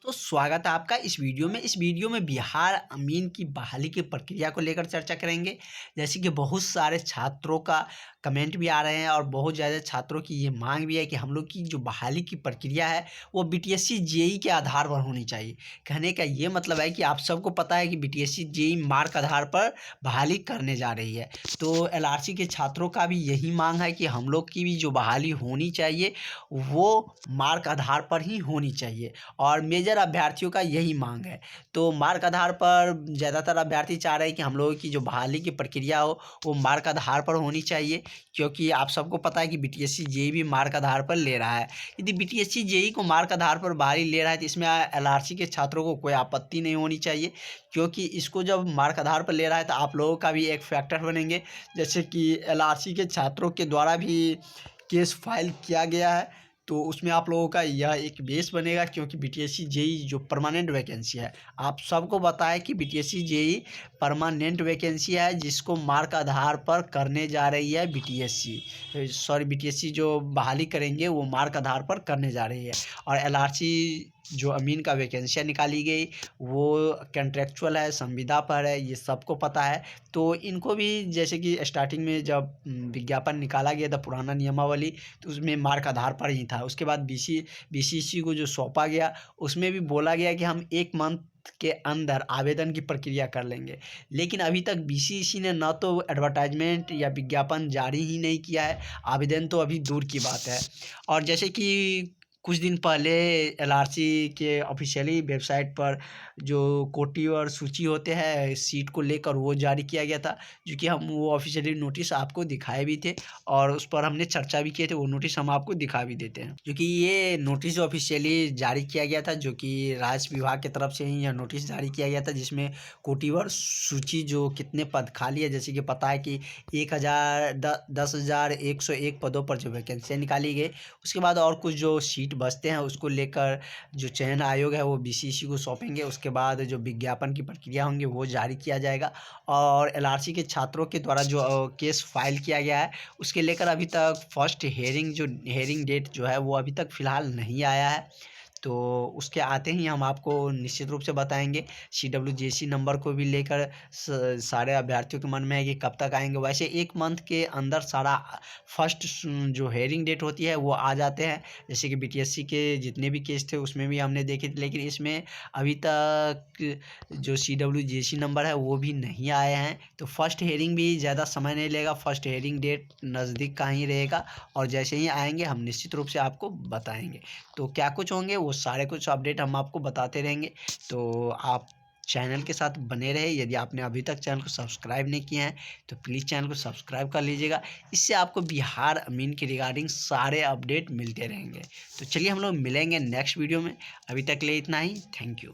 तो स्वागत है आपका इस वीडियो में। इस वीडियो में बिहार अमीन की बहाली की प्रक्रिया को लेकर चर्चा करेंगे। जैसे कि बहुत सारे छात्रों का कमेंट भी आ रहे हैं और बहुत ज़्यादा छात्रों की ये मांग भी है कि हम लोग की जो बहाली की प्रक्रिया है वो बीटीएससी जेई के आधार पर होनी चाहिए। कहने का ये मतलब है कि आप सबको पता है कि बीटीएससी जेई मार्क आधार पर बहाली करने जा रही है। तो एलआरसी के छात्रों का भी यही मांग है कि हम लोग की भी जो बहाली होनी चाहिए वो मार्क आधार पर ही होनी चाहिए और मेजर अभ्यर्थियों का यही मांग है। तो मार्क आधार पर ज़्यादातर अभ्यर्थी चाह रहे हैं कि हम लोगों की जो बहाली की प्रक्रिया हो वो मार्क आधार पर होनी चाहिए, क्योंकि आप सबको पता है कि बीटीएससी जेई भी मार्क आधार पर ले रहा है। यदि बीटीएससी जेई को मार्क आधार पर बहाली ले रहा है तो इसमें एलआरसी के छात्रों को कोई आपत्ति नहीं होनी चाहिए, क्योंकि इसको जब मार्क आधार पर ले रहा है तो आप लोगों का भी एक फैक्टर बनेंगे। जैसे कि एलआरसी के छात्रों के द्वारा भी केस फाइल किया गया है, तो उसमें आप लोगों का यह एक बेस बनेगा, क्योंकि बीटीएससी जेई जो परमानेंट वैकेंसी है, आप सबको बताएं कि बीटीएससी जेई परमानेंट वैकेंसी है जिसको मार्क आधार पर करने जा रही है बीटीएससी जो बहाली करेंगे वो मार्क आधार पर करने जा रही है। और एलआरसी जो अमीन का वैकेंसियाँ निकाली गई वो कॉन्ट्रेक्चुअल है, संविदा पर है, ये सबको पता है। तो इनको भी जैसे कि स्टार्टिंग में जब विज्ञापन निकाला गया था पुराना नियमावली, तो उसमें मार्क आधार पर ही था। उसके बाद बीसीसी को जो सौंपा गया उसमें भी बोला गया कि हम 1 मंथ के अंदर आवेदन की प्रक्रिया कर लेंगे, लेकिन अभी तक बीसीसी ने न तो एडवर्टाइजमेंट या विज्ञापन जारी ही नहीं किया है, आवेदन तो अभी दूर की बात है। और जैसे कि कुछ दिन पहले एलआरसी के ऑफिशियली वेबसाइट पर जो कोटी और सूची होते हैं सीट को लेकर वो जारी किया गया था, जो कि हम वो ऑफिशियली नोटिस आपको दिखाए भी थे और उस पर हमने चर्चा भी किए थे। वो नोटिस हम आपको दिखा भी देते हैं, क्योंकि ये नोटिस ऑफिशियली जारी किया गया था, जो कि राजस्व विभाग की तरफ से ही यह नोटिस जारी किया गया था, जिसमें कोटिवर सूची जो कितने पद खाली है, जैसे कि पता है कि 10,101 पदों पर जो वैकेंसियाँ निकाली गई। उसके बाद और कुछ जो सीट बचते हैं उसको लेकर जो चयन आयोग है वो बीसीसी को सौंपेंगे। उसके बाद जो विज्ञापन की प्रक्रिया होंगी वो जारी किया जाएगा। और एलआरसी के छात्रों के द्वारा जो केस फाइल किया गया है उसके लेकर अभी तक फर्स्ट हेयरिंग डेट जो है वो अभी तक फ़िलहाल नहीं आया है। तो उसके आते ही हम आपको निश्चित रूप से बताएंगे। सीडब्ल्यूजेसी नंबर को भी लेकर सारे अभ्यर्थियों के मन में है कि कब तक आएंगे। वैसे 1 मंथ के अंदर सारा फर्स्ट जो हेयरिंग डेट होती है वो आ जाते हैं। जैसे कि बीटीएससी के जितने भी केस थे उसमें भी हमने देखे थे, लेकिन इसमें अभी तक जो सीडब्ल्यूजेसी नंबर है वो भी नहीं आए हैं। तो फर्स्ट हेयरिंग भी ज़्यादा समय नहीं लेगा, फर्स्ट हेयरिंग डेट नज़दीक का ही रहेगा और जैसे ही आएंगे हम निश्चित रूप से आपको बताएंगे। तो क्या कुछ होंगे वो सारे कुछ अपडेट हम आपको बताते रहेंगे। तो आप चैनल के साथ बने रहे। यदि आपने अभी तक चैनल को सब्सक्राइब नहीं किया है तो प्लीज़ चैनल को सब्सक्राइब कर लीजिएगा। इससे आपको बिहार अमीन के रिगार्डिंग सारे अपडेट मिलते रहेंगे। तो चलिए हम लोग मिलेंगे नेक्स्ट वीडियो में। अभी तक के लिए इतना ही। Thank you.